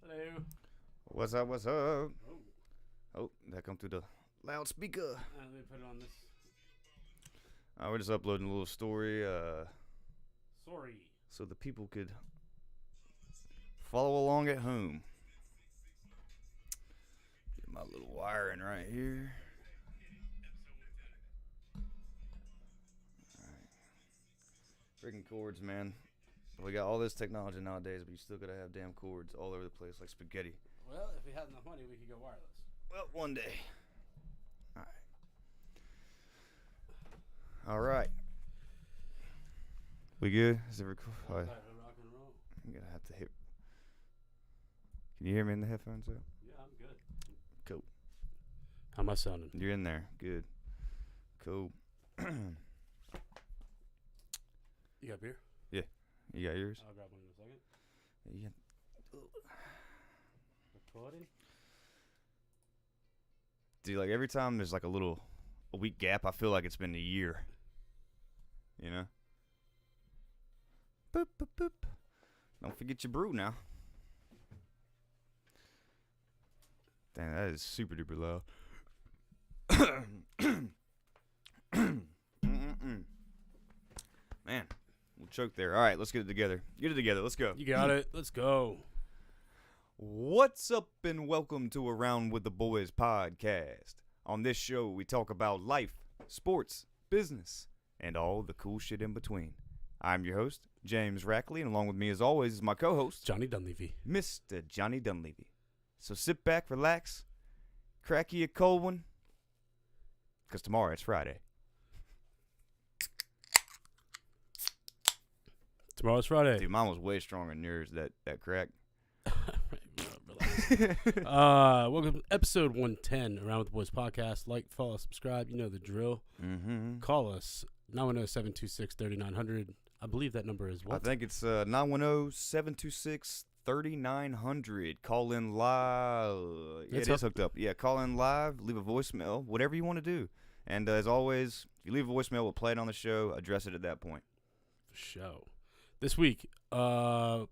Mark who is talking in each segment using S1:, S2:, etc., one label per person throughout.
S1: Hello.
S2: What's up? What's up? Oh, that come through the loudspeaker.
S1: Let me put it on this.
S2: We're just uploading a little story,
S1: Sorry.
S2: so the people could follow along at home. Get my little wiring right here. Alright. Freaking cords, man. We got all this technology nowadays, but you still gotta have damn cords all over the place like spaghetti.
S1: Well, if we had enough money, we could go wireless.
S2: Well, one day. Alright. We good? Is it recording?
S1: Rock and roll.
S2: I'm gonna have to hit. Can you hear me in the headphones though?
S1: Yeah, I'm good.
S2: Cool.
S1: How am I sounding?
S2: You're in there. Good. Cool.
S1: You got beer?
S2: You got yours?
S1: I'll grab one in a second.
S2: Yeah.
S1: Recording?
S2: Dude, like every time there's like a week gap, I feel like it's been a year. You know? Boop, boop, boop. Don't forget your brew now. Dang, that is super duper low. Man, we'll choke there. All right, let's get it together. Let's go.
S1: You got it. Let's go.
S2: What's up and welcome to Around with the Boys podcast. On this show, we talk about life, sports, business, and all the cool shit in between. I'm your host, James Rackley, and along with me as always is my co-host,
S1: Johnny Dunleavy.
S2: Mr. Johnny Dunleavy. So sit back, relax, crack you a cold one, because tomorrow it's Friday.
S1: Tomorrow's Friday.
S2: Dude, mine was way stronger than yours, that crack.
S1: Welcome to episode 110 Around with the Boys podcast. Like, follow, subscribe. You know the drill.
S2: Mm-hmm.
S1: Call us 910-726-3900. I believe that number is what?
S2: I think it's 910-726-3900. Call in live. Yeah, it is hooked up. Yeah, call in live. Leave a voicemail. Whatever you want to do. And as always, if you leave a voicemail, we'll play it on the show. Address it at that point.
S1: For sure. This week, a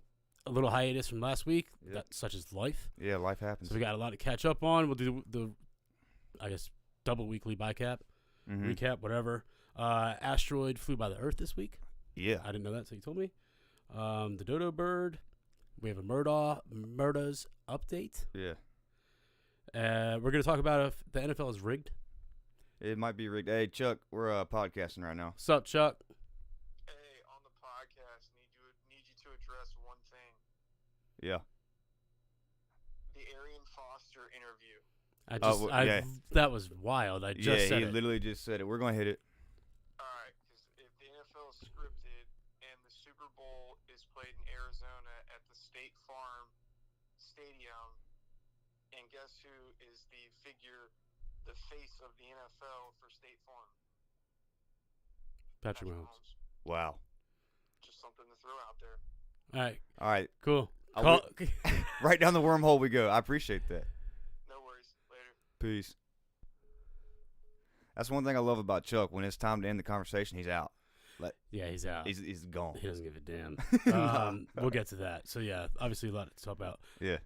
S1: little hiatus from last week.
S2: Yep.
S1: That such is life.
S2: Yeah, life happens.
S1: So we got a lot to catch up on. We'll do the I guess, double weekly recap, whatever. Asteroid flew by the Earth this week.
S2: Yeah.
S1: I didn't know that, so you told me. The dodo bird. We have a Murda's update.
S2: Yeah.
S1: We're going to talk about if the NFL is rigged.
S2: It might be rigged. Hey, Chuck, we're podcasting right now.
S1: What's up, Chuck?
S3: Hey, on the podcast, need you to address one thing.
S2: Yeah.
S3: The Arian Foster interview.
S1: That was wild. I just said
S2: he
S1: it.
S2: literally just said it. We're going to hit it.
S3: All right, because if the NFL is scripted and the Super Bowl is played in Arizona at the State Farm Stadium, and guess who is the face of the NFL for State Farm?
S1: Patrick Mahomes.
S2: Wow.
S3: Just something to throw out there.
S2: All right.
S1: Cool.
S2: Right down the wormhole we go. I appreciate that.
S3: No worries. Later.
S2: Peace. That's one thing I love about Chuck. When it's time to end the conversation, he's out.
S1: Yeah, he's out.
S2: He's gone.
S1: He doesn't give a damn. We'll get to that. So, yeah, obviously a lot to talk about.
S2: Yeah.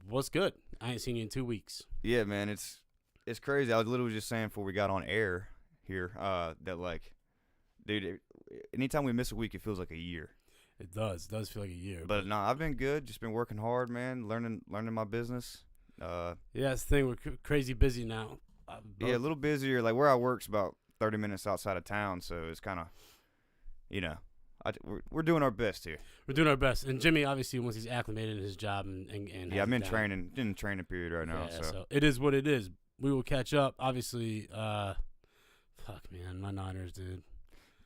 S1: What's good? I ain't seen you in 2 weeks.
S2: Yeah, man. It's crazy. I was literally just saying before we got on air here that, like, dude, anytime we miss a week, it feels like a year.
S1: It does. It does feel like a year.
S2: But no, I've been good. Just been working hard, man. Learning my business.
S1: Yeah, that's the thing. We're crazy busy now.
S2: Yeah, a little busier. Like where I work's about 30 minutes outside of town, so it's kind of, we're doing our best here.
S1: We're doing our best. And Jimmy, obviously, once he's acclimated in his job and
S2: yeah, I'm in training period right now.
S1: Yeah, so it is what it is. We will catch up. Obviously, fuck, man, my Niners, dude.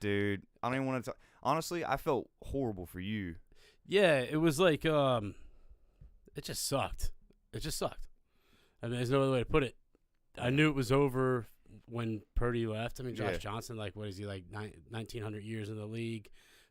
S2: Dude, I don't even want to talk. Honestly, I felt horrible for you.
S1: Yeah, it was like, it just sucked. I mean, there's no other way to put it. I knew it was over when Purdy left. I mean, Josh Johnson, like, what is he, like 1,900 years in the league?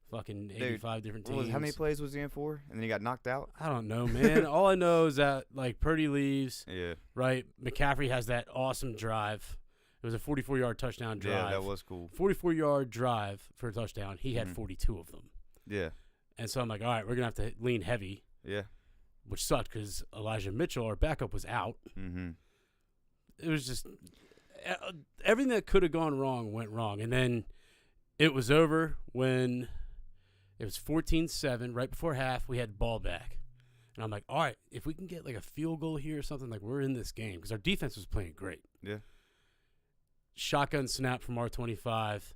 S1: Fucking 85 different teams.
S2: How many plays was he in for? And then he got knocked out?
S1: I don't know, man. All I know is that, like, Purdy leaves.
S2: Yeah.
S1: Right? McCaffrey has that awesome drive. It was a 44-yard touchdown drive.
S2: Yeah, that was cool.
S1: 44-yard drive for a touchdown. He had 42 of them.
S2: Yeah.
S1: And so I'm like, all right, we're going to have to lean heavy.
S2: Yeah.
S1: which sucked because Elijah Mitchell, our backup, was out.
S2: Mm-hmm.
S1: It was just everything that could have gone wrong went wrong. And then it was over when it was 14-7. Right before half, we had the ball back. And I'm like, all right, if we can get like a field goal here or something, like we're in this game. Because our defense was playing great.
S2: Yeah.
S1: Shotgun snap from R25.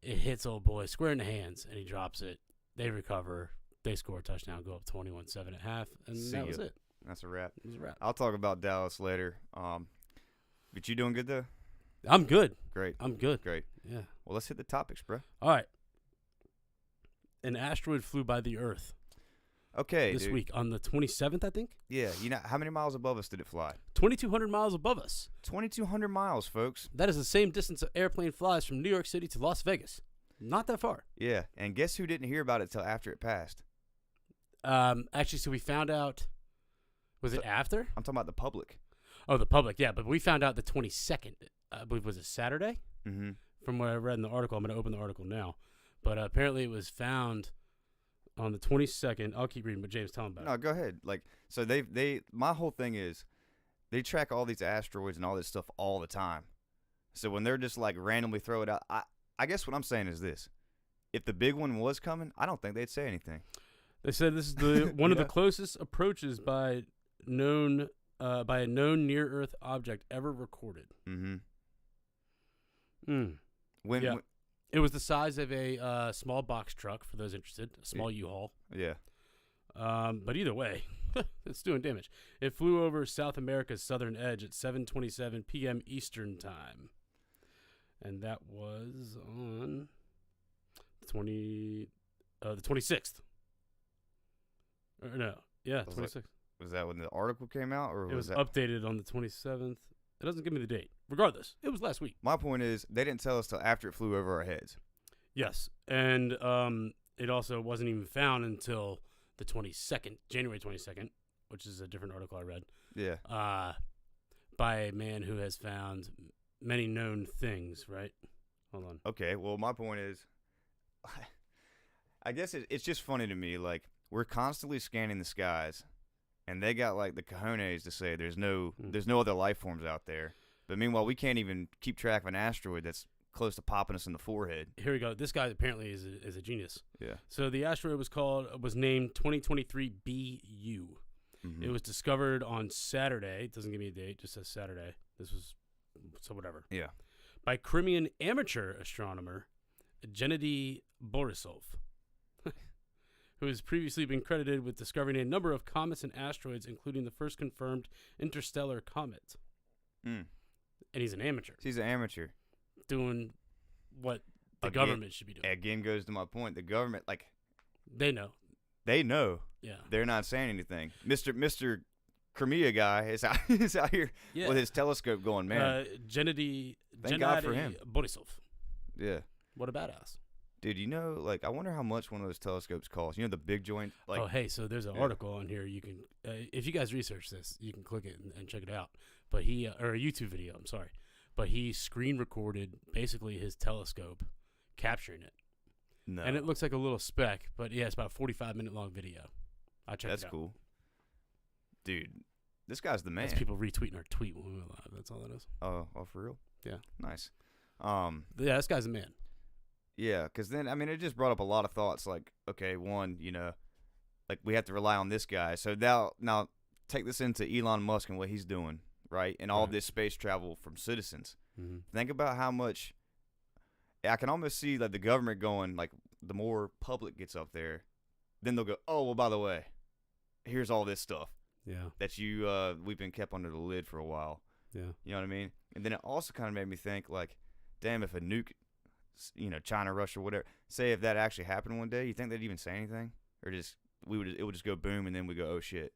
S1: It hits old boy square in the hands, and he drops it. They recover. They score a touchdown, go up 21-7 at half, and that was it.
S2: That's a wrap.
S1: It was a wrap.
S2: I'll talk about Dallas later. But you doing good, though?
S1: I'm good.
S2: Great.
S1: I'm good.
S2: Great.
S1: Yeah.
S2: Well, let's hit the topics, bro.
S1: All right. An asteroid flew by the Earth this week on the 27th, I think.
S2: Yeah. You know, how many miles above us did it fly?
S1: 2,200 miles above us.
S2: 2,200 miles, folks.
S1: That is the same distance an airplane flies from New York City to Las Vegas. Not that far.
S2: Yeah. And guess who didn't hear about it till after it passed?
S1: Actually, so we found out. Was it after?
S2: I'm talking about the public.
S1: Oh, the public, yeah. But we found out the 22nd. I believe, was it Saturday?
S2: Mm-hmm.
S1: From what I read in the article. I'm going to open the article now. But apparently it was found on the 22nd. I'll keep reading, but James, tell him about it.
S2: No, go ahead. Like, so my whole thing is they track all these asteroids and all this stuff all the time. So when they're just like randomly throw it out, I guess what I'm saying is this. If the big one was coming, I don't think they'd say anything.
S1: They said this is the one of the closest approaches by a known near-Earth object ever recorded.
S2: Mm-hmm.
S1: When it was the size of a small box truck, for those interested, a small U-Haul.
S2: Yeah.
S1: But either way, it's doing damage. It flew over South America's southern edge at 7:27 p.m. Eastern time. And that was on the 26th. Or no. Yeah, 26th.
S2: Was that when the article came out? Or
S1: it was
S2: that
S1: updated on the 27th. It doesn't give me the date. Regardless, it was last week.
S2: My point is, they didn't tell us till after it flew over our heads.
S1: Yes. And it also wasn't even found until the 22nd, January 22nd, which is a different article I read.
S2: Yeah.
S1: By a man who has found many known things, right? Hold on.
S2: Okay, well, my point is, I guess it's just funny to me. Like, we're constantly scanning the skies, and they got, like, the cojones to say there's no other life forms out there. But meanwhile, we can't even keep track of an asteroid that's close to popping us in the forehead.
S1: Here we go. This guy apparently is a genius.
S2: Yeah.
S1: So the asteroid was named 2023 BU. Mm-hmm. It was discovered on Saturday. It doesn't give me a date. It just says Saturday. So whatever.
S2: Yeah.
S1: By Crimean amateur astronomer Gennady Borisov, who has previously been credited with discovering a number of comets and asteroids, including the first confirmed interstellar comet. And he's an amateur.
S2: He's an amateur.
S1: Doing what the government should be doing.
S2: Again goes to my point. The government, like...
S1: They know.
S2: They know.
S1: Yeah.
S2: They're not saying anything. Mr. Crimea guy is out here with his telescope going, man.
S1: Gennady
S2: God for him.
S1: Borisov.
S2: Yeah.
S1: What a badass.
S2: Dude, you know, like, I wonder how much one of those telescopes costs. You know, the big joint? Like,
S1: oh, hey, so there's an article on here. You can, if you guys research this, you can click it and check it out. But or a YouTube video, I'm sorry. But he screen recorded basically his telescope capturing it.
S2: No.
S1: And it looks like a little speck, but yeah, it's about a 45-minute long video. I checked it out.
S2: That's cool. Dude, this guy's the man.
S1: That's people retweeting our tweet when we went live. That's all that is.
S2: Oh, for real?
S1: Yeah.
S2: Nice.
S1: Yeah, this guy's a man.
S2: Yeah, because then, I mean, it just brought up a lot of thoughts. Like, okay, one, you know, like, we have to rely on this guy. So now take this into Elon Musk and what he's doing, right? And all this space travel from citizens. Mm-hmm. Think about how much I can almost see, like, the government going, like, the more public gets up there, then they'll go, oh, well, by the way, here's all this stuff.
S1: Yeah.
S2: That we've been kept under the lid for a while.
S1: Yeah.
S2: You know what I mean? And then it also kind of made me think, like, damn, if a nuke, you know, China, Russia, whatever, say if that actually happened one day, you think they'd even say anything? Or it would just go boom and then we go, oh, shit.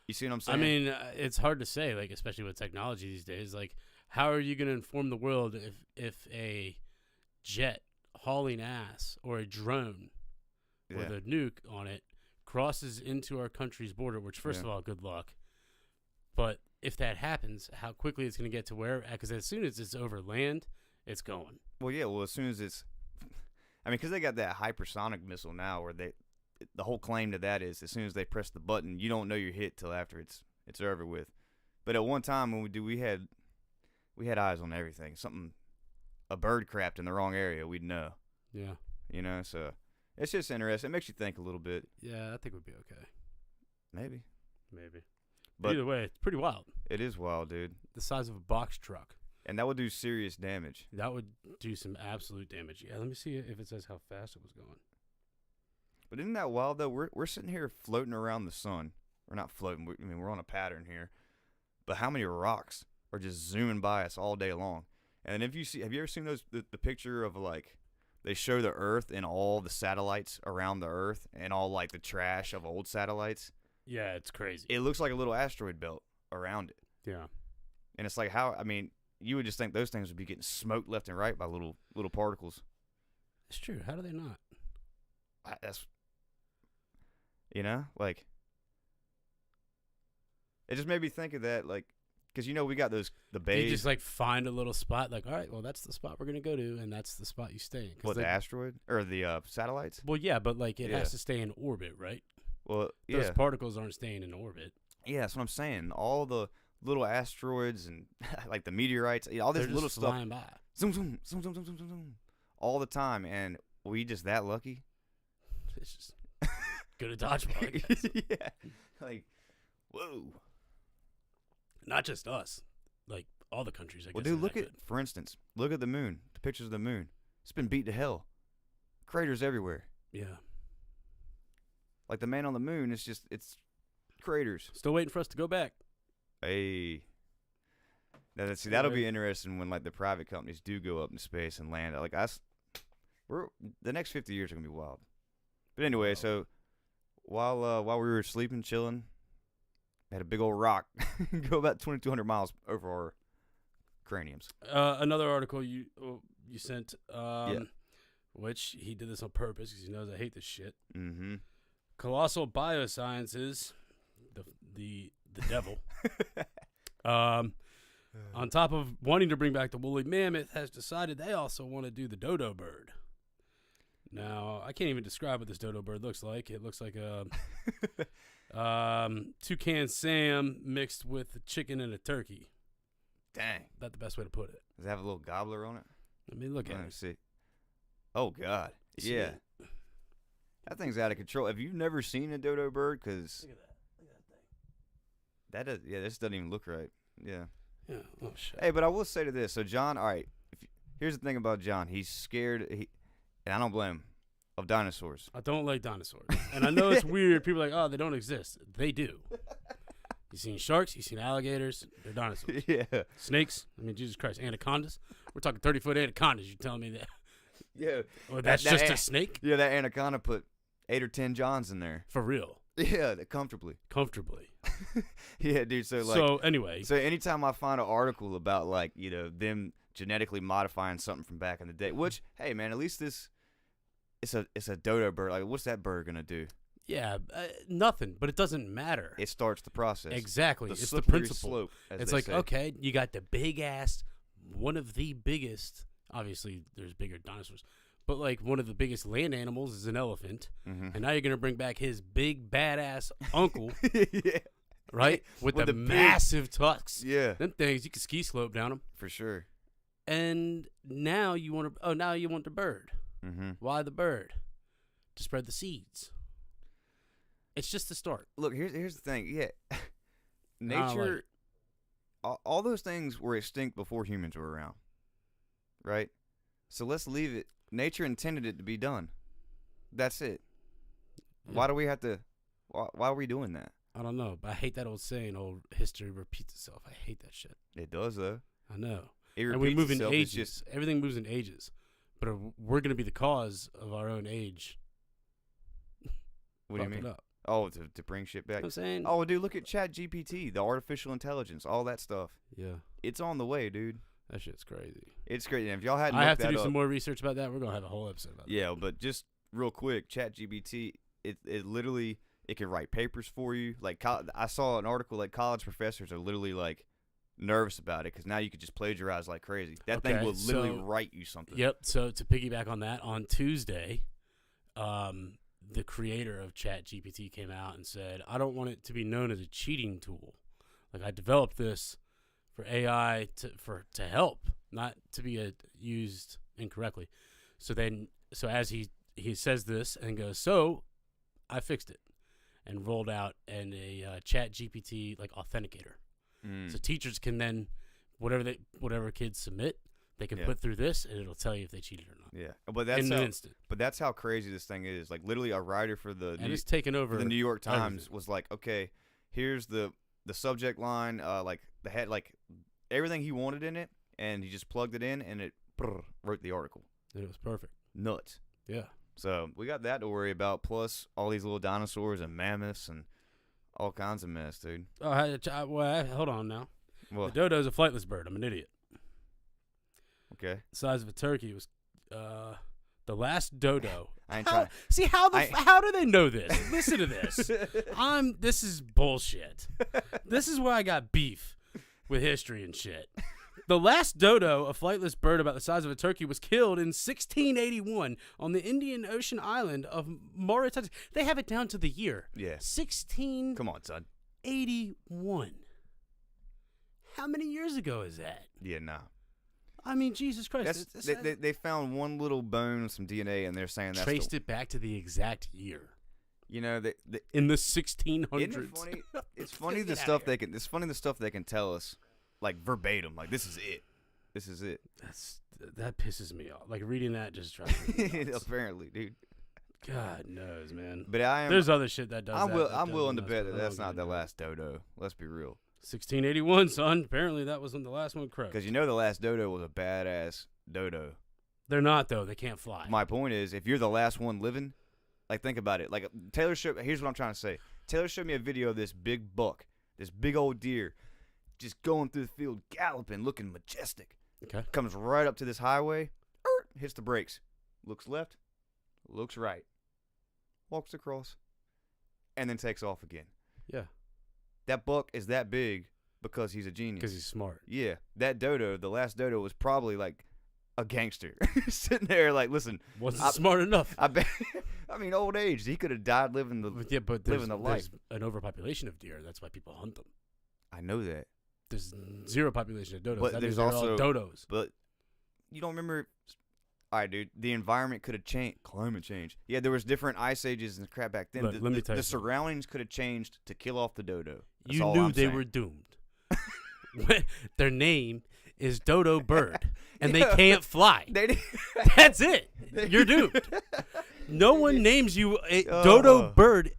S2: You see what I'm saying?
S1: I mean, it's hard to say, like, especially with technology these days. Like, how are you going to inform the world if a jet hauling ass or a drone with a nuke on it crosses into our country's border, which, first of all, good luck. But if that happens, how quickly it's going to get to where? Because as soon as it's over land, it's going.
S2: Well, yeah. Well, as soon as it's, I mean, because they got that hypersonic missile now, where the whole claim to that is as soon as they press the button, you don't know you're hit till after it's over with. But at one time when we had eyes on everything. A bird crapped in the wrong area, we'd know.
S1: Yeah.
S2: You know, so it's just interesting. It makes you think a little bit.
S1: Yeah, I think we'd be okay.
S2: Maybe.
S1: But either way, it's pretty wild.
S2: It is wild, dude.
S1: The size of a box truck.
S2: And that would do serious damage.
S1: That would do some absolute damage. Yeah, let me see if it says how fast it was going.
S2: But isn't that wild, though? We're sitting here floating around the sun. We're not floating. We're on a pattern here. But how many rocks are just zooming by us all day long? And have you ever seen the picture of, like, they show the Earth and all the satellites around the Earth and all, like, the trash of old satellites?
S1: Yeah, it's crazy.
S2: It looks like a little asteroid belt around it.
S1: Yeah.
S2: And it's like you would just think those things would be getting smoked left and right by little particles.
S1: It's true. How do they not?
S2: That's, like, it just made me think of that, like, because, we got the bays.
S1: You just, like, find a little spot, like, all right, well, that's the spot we're going to go to, and that's the spot you stay in.
S2: What, the asteroid? Or the satellites?
S1: Well, yeah, but, like, it has to stay in orbit, right?
S2: Well, yeah.
S1: Those particles aren't staying in orbit.
S2: Yeah, that's what I'm saying. All the little asteroids and, like, the meteorites, all this little stuff.
S1: Flying by.
S2: Zoom, zoom, zoom, zoom, zoom, zoom, zoom, all the time, and we just that lucky?
S1: It's just good at dodgeball, I guess.
S2: Yeah. Like, whoa.
S1: Not just us. Like, all the countries, I guess.
S2: Well, dude, for instance, look at the moon. The pictures of the moon. It's been beat to hell. Craters everywhere.
S1: Yeah.
S2: Like, the man on the moon, it's craters.
S1: Still waiting for us to go back.
S2: Hey. Now, see, that'll be interesting when, like, the private companies do go up in space and land. Like, the next 50 years are going to be wild. But anyway, so while we were sleeping, chilling, had a big old rock go about 2,200 miles over our craniums.
S1: Another article you sent, which he did this on purpose because he knows I hate this shit.
S2: Mm-hmm.
S1: Colossal Biosciences, the devil, on top of wanting to bring back the woolly mammoth, has decided they also want to do the dodo bird. Now, I can't even describe what this dodo bird looks like. It looks like a toucan Sam mixed with a chicken and a turkey.
S2: Dang.
S1: That's the best way to put it.
S2: Does it have a little gobbler on it?
S1: I mean, look at
S2: Let me
S1: it.
S2: see. Oh, God.
S1: See
S2: Yeah.
S1: it?
S2: That thing's out of control. Have you never seen a dodo bird? Because
S1: Look at that. Look at that thing.
S2: this doesn't even look right. Yeah.
S1: Yeah. Oh, shit.
S2: Hey, but I will say to this. So, John, all right, here's the thing about John. He's scared, and I don't blame him, of dinosaurs.
S1: I don't like dinosaurs. And I know it's weird. People are like, oh, they don't exist. They do. You've seen sharks. You've seen alligators. They're dinosaurs.
S2: Yeah.
S1: Snakes. I mean, Jesus Christ. Anacondas. We're talking 30-foot anacondas. You're telling me that?
S2: Yeah.
S1: Oh, that's just a snake?
S2: Yeah, that anaconda put 8 or 10 Johns in there.
S1: For real.
S2: Yeah, comfortably. Yeah, dude. So
S1: anyway.
S2: So anytime I find an article about, like, them genetically modifying something from back in the day, which, hey, man, at least it's a dodo bird. Like, what's that bird gonna do?
S1: Yeah, nothing. But it doesn't matter.
S2: It starts the process.
S1: Exactly.
S2: It's
S1: the
S2: slippery
S1: principle.
S2: slope, as
S1: It's
S2: they
S1: like,
S2: say.
S1: okay, you got the big ass, one of the biggest. Obviously, there's bigger dinosaurs. But, like, one of the biggest land animals is an elephant.
S2: Mm-hmm.
S1: And now you're going to bring back his big, badass uncle,
S2: Yeah.
S1: right? With the
S2: big-
S1: massive tusks.
S2: Yeah.
S1: Them things, you can ski slope down them.
S2: For sure.
S1: And now you want the bird.
S2: Mm-hmm.
S1: Why the bird? To spread the seeds. It's just the start.
S2: Look, here's the thing. Yeah. Nature, all those things were extinct before humans were around. Right? So let's leave it. Nature intended it to be done. That's it.
S1: Yeah.
S2: Why do we have to? Why are we doing that?
S1: I don't know, but I hate that old saying, old history repeats itself. I hate that shit.
S2: It does, though.
S1: I know.
S2: It
S1: And we
S2: repeats
S1: move in
S2: itself. It's
S1: ages.
S2: just-
S1: Everything moves in ages. But we're going to be the cause of our own age.
S2: What do you
S1: Fuck it
S2: mean?
S1: up.
S2: Oh, to bring shit
S1: You know
S2: back.
S1: what I'm saying?
S2: Oh, dude, look at ChatGPT, the artificial intelligence, all that stuff.
S1: Yeah.
S2: It's on the way, dude.
S1: That shit's crazy.
S2: It's great. And if y'all hadn't
S1: I have
S2: looked
S1: to
S2: that
S1: do
S2: up,
S1: some more research about that. We're going to have a whole episode about that.
S2: yeah, but just real quick, ChatGPT, it literally, it can write papers for you. Like, I saw an article like college professors are literally like nervous about it because now you could just plagiarize like crazy. That thing
S1: Okay,
S2: will literally
S1: so-
S2: write you something.
S1: Yep. So to piggyback on that, on Tuesday, the creator of ChatGPT came out and said, I don't want it to be known as a cheating tool. Like, I developed this for AI to help, not to be used incorrectly. So as he says this and goes, so I fixed it and rolled out a ChatGPT like authenticator. So teachers can then whatever kids submit, they can put through this, and it'll tell you if they cheated or not.
S2: Yeah, but that's
S1: in an instant.
S2: But that's how crazy this thing is. Like, literally, a writer for the
S1: it's taken over
S2: the New York Times was like, okay, here's the subject line, like the head, like everything he wanted in it, and he just plugged it in, and it wrote the article.
S1: And it was perfect.
S2: Nuts.
S1: Yeah.
S2: So we got that to worry about, plus all these little dinosaurs and mammoths and all kinds of mess, dude.
S1: Oh, hold on now.
S2: What?
S1: The dodo's a flightless bird. I'm an idiot.
S2: Okay.
S1: The size of a turkey was the last dodo.
S2: I ain't trying.
S1: See how do they know this? Listen to this. This is bullshit. This is where I got beef with history and shit. The last dodo, a flightless bird about the size of a turkey, was killed in 1681 on the Indian Ocean island of Mauritania. They have it down to the year.
S2: Yeah.
S1: 1681.
S2: Come on, son.
S1: How many years ago is that?
S2: Yeah, nah.
S1: I mean, Jesus Christ.
S2: They found one little bone and some DNA, and they're saying that's
S1: traced it back to the exact year.
S2: You know,
S1: in the 1600s.
S2: Isn't it funny? It's funny the stuff they can. It's funny the stuff they can tell us, like verbatim. Like, this is it. This is it.
S1: That pisses me off. Like, reading that just drives me nuts.
S2: Apparently, dude.
S1: God knows, man.
S2: But
S1: there's other shit that does.
S2: I'm willing to bet that's not the last dodo. Let's be real.
S1: 1681, son. Apparently, that wasn't the last one croaked.
S2: Because you know the last dodo was a badass dodo.
S1: They're not, though. They can't fly.
S2: My point is, if you're the last one living, like, think about it. Like, here's what I'm trying to say. Taylor showed me a video of this big buck, this big old deer, just going through the field, galloping, looking majestic.
S1: Okay.
S2: Comes right up to this highway, hits the brakes, looks left, looks right, walks across, and then takes off again.
S1: Yeah.
S2: That buck is that big because he's a genius.
S1: Because he's smart.
S2: Yeah. That dodo, the last dodo, was probably like a gangster. Sitting there like, listen.
S1: Wasn't smart enough.
S2: I bet. I mean, old age. He could have died living the life.
S1: There's an overpopulation of deer. That's why people hunt them.
S2: I know that.
S1: There's zero population of dodos.
S2: But
S1: that
S2: there's
S1: means
S2: also
S1: all dodos.
S2: But you don't remember. All right, dude. The environment could have changed. Climate change. Yeah, there was different ice ages and crap back then.
S1: Look, let me tell you
S2: the surroundings could have changed to kill off the dodo. That's
S1: you
S2: all
S1: knew
S2: I'm
S1: they
S2: saying.
S1: were doomed. Their name is Dodo Bird, and they can't fly. That's it. You're doomed. No one names you a Dodo Bird.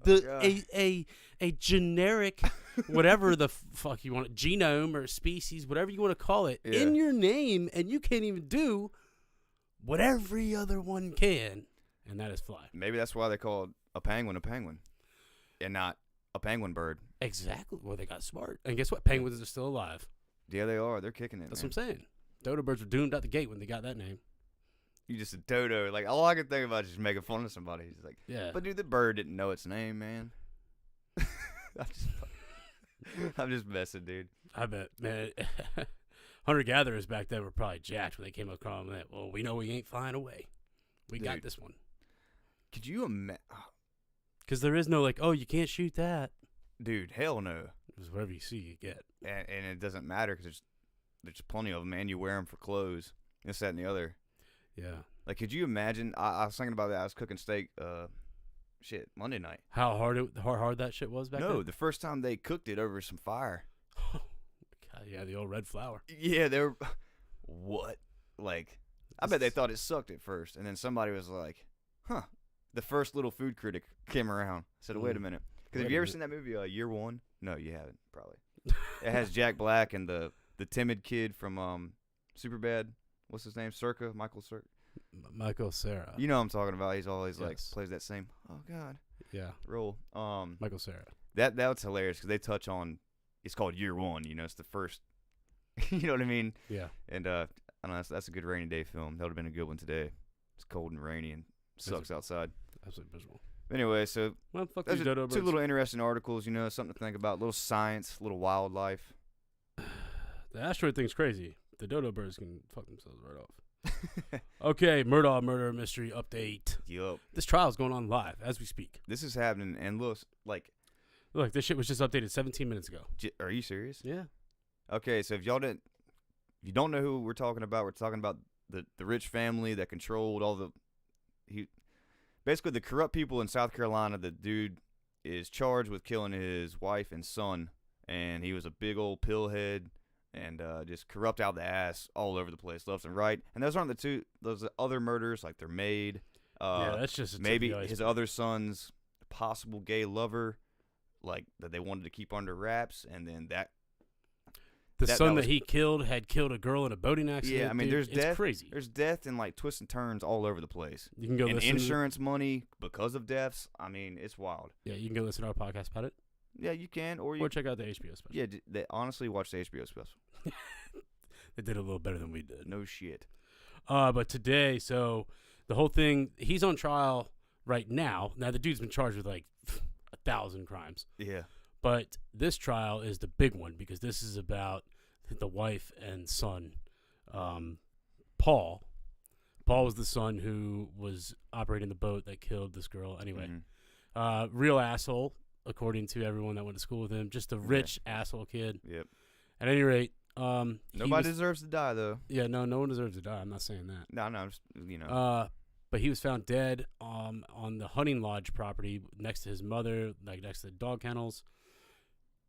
S1: A generic, whatever the fuck you want, genome or species, whatever you want to call it, in your name, and you can't even do what every other one can, and that is fly.
S2: Maybe that's why they called a penguin, and not a penguin bird.
S1: Exactly. Well, they got smart. And guess what? Penguins are still alive.
S2: Yeah, they are. They're kicking it.
S1: That's what I'm saying. Dodo birds were doomed out the gate when they got that name.
S2: You just a dodo. Like, all I can think about is just making fun of somebody. He's like,
S1: yeah.
S2: But dude, the bird didn't know its name, man. I'm just messing, dude.
S1: I bet, man. Hunter-gatherers back then were probably jacked when they came across that. Well, we know we ain't flying away. We got this one.
S2: Could you imagine?
S1: Because there is no, like, oh, you can't shoot that.
S2: Dude, hell no.
S1: Because whatever you see, you get.
S2: And it doesn't matter because there's plenty of them, man. You wear them for clothes, this, that, and the other.
S1: Yeah.
S2: Like, could you imagine? I was thinking about that. I was cooking steak, Monday night.
S1: How hard that shit was back then?
S2: No, the first time they cooked it over some fire.
S1: God, yeah, the old red flour.
S2: Yeah, they were. What? Like, I bet they thought it sucked at first, and then somebody was like, "Huh." The first little food critic came around. Said, "Wait a minute." Because have you ever seen that movie, Year One? No, you haven't, probably. It has Jack Black and the timid kid from Superbad. What's his name? Michael
S1: Cera.
S2: You know what I'm talking about. He's always like plays that same. Oh God.
S1: Yeah.
S2: Role.
S1: Michael Cera.
S2: That's hilarious because they touch on. It's called Year One. You know, it's the first. You know what I mean?
S1: Yeah.
S2: And I don't know. That's a good rainy day film. That would have been a good one today. It's cold and rainy and sucks outside.
S1: Absolutely miserable.
S2: Anyway, so
S1: fuck
S2: those
S1: these
S2: are
S1: dodo birds.
S2: two little interesting articles. You know, something to think about. Little science, little wildlife.
S1: The asteroid thing's crazy. The dodo birds can fuck themselves right off. Okay, Murdaugh murder mystery update.
S2: Yup.
S1: This trial is going on live as we speak.
S2: This is happening, and look,
S1: This shit was just updated 17 minutes ago.
S2: Are you serious?
S1: Yeah.
S2: Okay, so if you don't know who we're talking about the rich family that controlled basically the corrupt people in South Carolina. The dude is charged with killing his wife and son, and he was a big old pillhead and just corrupt out the ass all over the place, left and right. And those aren't those are other murders, like their maid.
S1: Yeah, that's just
S2: maybe his other son's possible gay lover, like that they wanted to keep under wraps, and then
S1: the son that he killed had killed a girl in a boating accident.
S2: Yeah, I mean,
S1: it's
S2: death.
S1: Crazy.
S2: There's death and like twists and turns all over the place.
S1: You can go
S2: and
S1: listen.
S2: Insurance money because of deaths. I mean, it's wild.
S1: Yeah, you can go listen to our podcast about it.
S2: Yeah, you can, or
S1: check out the HBO special.
S2: Yeah, honestly, watch the HBO special.
S1: They did a little better than we did.
S2: No shit.
S1: But today, so the whole thing, he's on trial right now. Now the dude's been charged with like 1,000 crimes.
S2: Yeah.
S1: But this trial is the big one because this is about the wife and son, Paul. Paul was the son who was operating the boat that killed this girl. Anyway, real asshole, according to everyone that went to school with him. Just a rich asshole kid.
S2: Yep.
S1: At any rate,
S2: nobody deserves to die, though.
S1: Yeah, no one deserves to die. I'm not saying that.
S2: No, just,
S1: but he was found dead on the hunting lodge property next to his mother, like next to the dog kennels.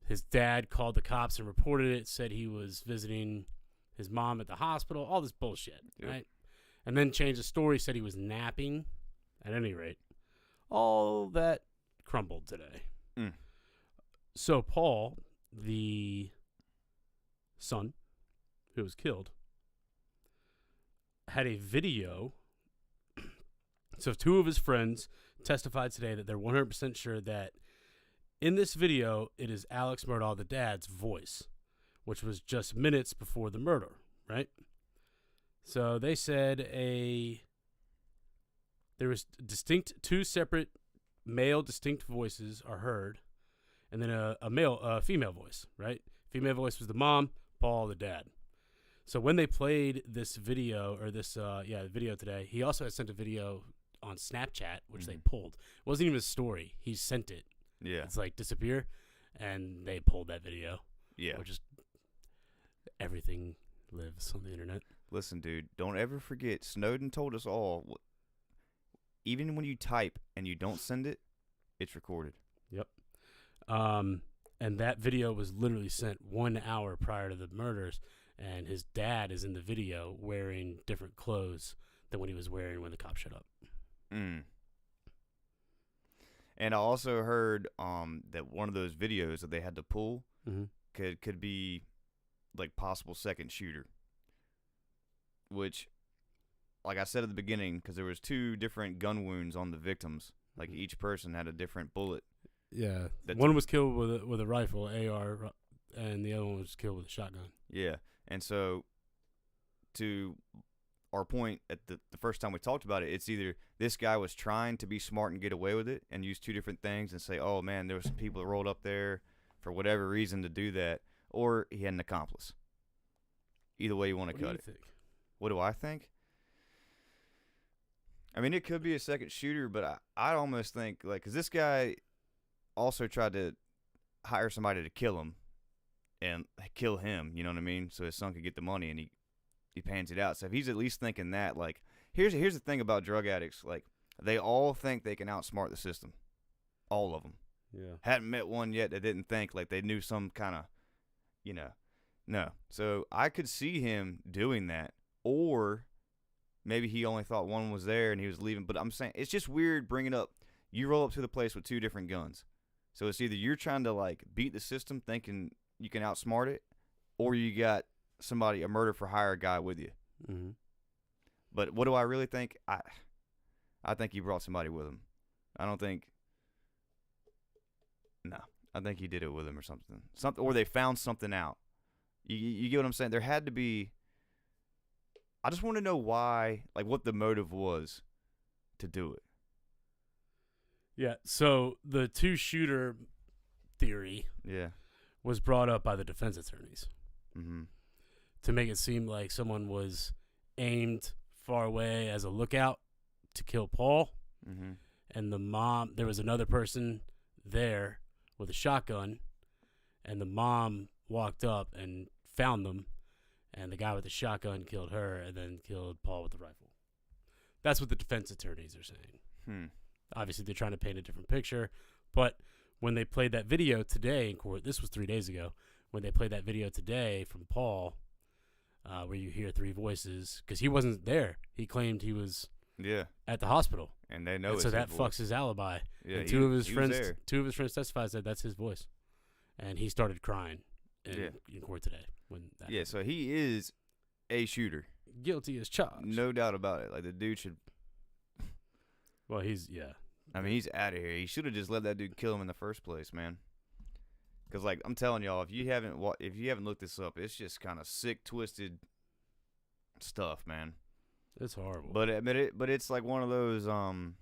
S1: His dad called the cops and reported it, said he was visiting his mom at the hospital, all this bullshit, right? And then changed the story, said he was napping. At any rate, all that crumbled today. So Paul, the son who was killed, had a video. So two of his friends testified today that they're 100% sure that in this video, it is Alex Murdaugh, the dad's voice, which was just minutes before the murder, right? So they said there was two separate male distinct voices are heard, and then a female voice, right? Female voice was the mom, Paul the dad. So when they played this video video today, he also had sent a video on Snapchat, which they pulled. It wasn't even a story. He sent it.
S2: Yeah.
S1: It's like disappear, and they pulled that video.
S2: Yeah.
S1: Which is everything lives on the internet.
S2: Listen, dude, don't ever forget, Snowden told us all, even when you type and you don't send it, it's recorded.
S1: Yep. And that video was literally sent 1 hour prior to the murders, and his dad is in the video wearing different clothes than what he was wearing when the cops showed up.
S2: And I also heard that one of those videos that they had to pull could be like possible second shooter, which, like I said at the beginning, because there was 2 different gun wounds on the victims, like each person had a different bullet.
S1: Yeah, one was killed with a rifle, AR, and the other one was killed with a shotgun.
S2: Yeah, and so to our point at the first time we talked about it, it's either this guy was trying to be smart and get away with it and use 2 different things and say, oh man, there was some people that rolled up there for whatever reason to do that, or he had an accomplice. Either way you want to cut it. What do I think? I mean, it could be a second shooter, but I almost think, like, because this guy also tried to hire somebody to kill him and kill him, you know what I mean? So his son could get the money, and he pans it out. So if he's at least thinking that, like, here's the thing about drug addicts, like, they all think they can outsmart the system. All of them.
S1: Yeah.
S2: Hadn't met one yet that didn't think like they knew some kind of, no. So I could see him doing that, or maybe he only thought one was there and he was leaving. But I'm saying it's just weird bringing up, you roll up to the place with 2 different guns. So it's either you're trying to like beat the system thinking you can outsmart it, or you got a murder for hire guy with you.
S1: Mm-hmm.
S2: But what do I really think? I think he brought somebody with him. I think he did it with him or something. Or they found something out. You get what I'm saying? There had to be. I just want to know why, like what the motive was to do it.
S1: Yeah, so the 2-shooter theory was brought up by the defense attorneys to make it seem like someone was aimed far away as a lookout to kill Paul.
S2: Mm-hmm.
S1: And the mom, there was another person there with a shotgun, and the mom walked up and found them, and the guy with the shotgun killed her and then killed Paul with the rifle. That's what the defense attorneys are saying. Obviously, they're trying to paint a different picture, but when they played that video today in court, this was 3 days ago, when they played that video today from Paul, where you hear three voices, because he wasn't there. He claimed he was at the hospispittal.
S2: And they know
S1: and
S2: it's
S1: so that
S2: his voice.
S1: fucks his alibi.
S2: Yeah,
S1: and two of his
S2: was
S1: friends testified that that's his voice. And he started crying in court today. When that happened.
S2: So he is a shooter.
S1: Guilty as charged.
S2: No doubt about it. Like, the dude should...
S1: Well, he's
S2: he's out of here. He should have just let that dude kill him in the first place, man. Because, like, I'm telling y'all, if you haven't looked this up, it's just kind of sick, twisted stuff, man.
S1: It's horrible.
S2: But it's like one of those, one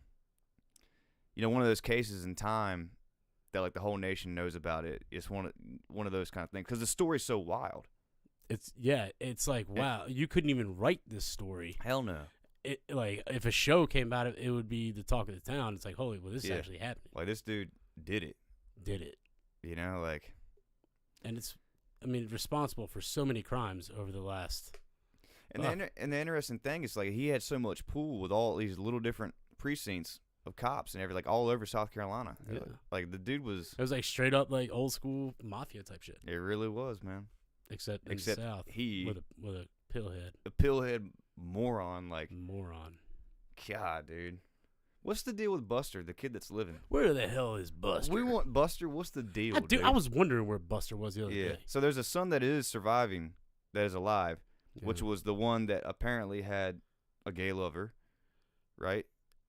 S2: of those cases in time that, like, the whole nation knows about it. It's one of those kind of things. Because the story's so wild.
S1: It's like, wow, you couldn't even write this story.
S2: Hell no.
S1: It, like, if a show came out, it would be the talk of the town. It's like, holy, well, this is actually happening.
S2: Like, this dude did it. You know, like...
S1: And it's, responsible for so many crimes over the last...
S2: And the interesting thing is, like, he had so much pull with all these little different precincts of cops and everything, like, all over South Carolina.
S1: Yeah.
S2: Like, the dude was...
S1: It was, like, straight up, like, old school mafia type shit.
S2: It really was, man.
S1: Except in the South.
S2: He...
S1: With a pillhead.
S2: A pillhead moron, like...
S1: Moron.
S2: God, dude. What's the deal with Buster, the kid that's living?
S1: Where the hell is Buster?
S2: We want Buster. What's the deal, dude?
S1: I was wondering where Buster was the other day.
S2: So there's a son that is surviving, that is alive, which was the one that apparently had a gay lover, right?